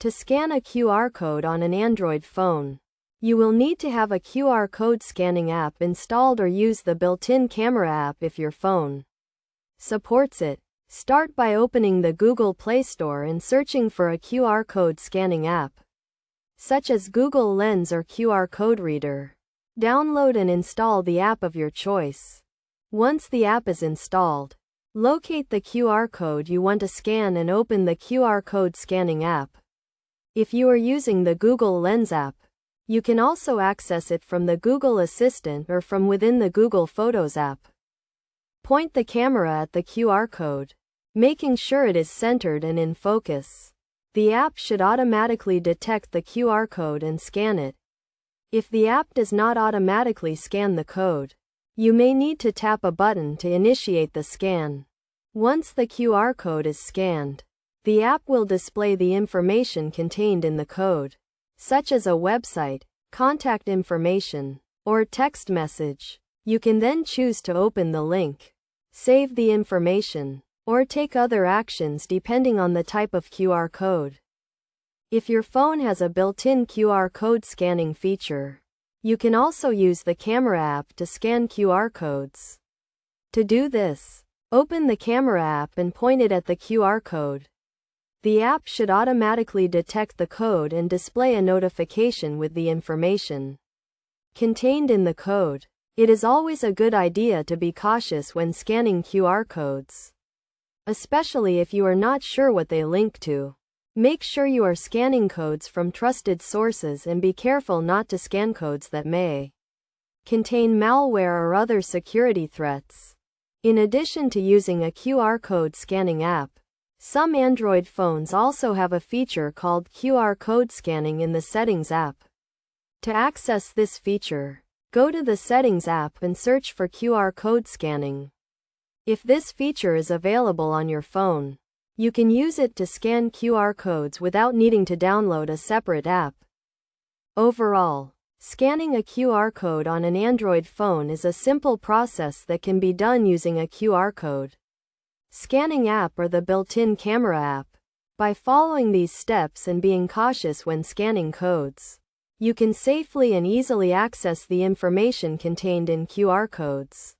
To scan a QR code on an Android phone, you will need to have a QR code scanning app installed or use the built-in camera app if your phone supports it. Start by opening the Google Play Store and searching for a QR code scanning app, such as Google Lens or QR Code Reader. Download and install the app of your choice. Once the app is installed, locate the QR code you want to scan and open the QR code scanning app. If you are using the Google Lens app, you can also access it from the Google Assistant or from within the Google Photos app. Point the camera at the QR code, making sure it is centered and in focus. The app should automatically detect the QR code and scan it. If the app does not automatically scan the code, you may need to tap a button to initiate the scan. Once the QR code is scanned, the app will display the information contained in the code, such as a website, contact information, or text message. You can then choose to open the link, save the information, or take other actions depending on the type of QR code. If your phone has a built-in QR code scanning feature, you can also use the camera app to scan QR codes. To do this, open the camera app and point it at the QR code. The app should automatically detect the code and display a notification with the information contained in the code. It is always a good idea to be cautious when scanning QR codes, especially if you are not sure what they link to. Make sure you are scanning codes from trusted sources and be careful not to scan codes that may contain malware or other security threats. In addition to using a QR code scanning app, some Android phones also have a feature called QR code scanning in the Settings app. To access this feature, go to the Settings app and search for QR code scanning. If this feature is available on your phone, you can use it to scan QR codes without needing to download a separate app. Overall, scanning a QR code on an Android phone is a simple process that can be done using a QR code scanning app or the built-in camera app. By following these steps and being cautious when scanning codes, you can safely and easily access the information contained in QR codes.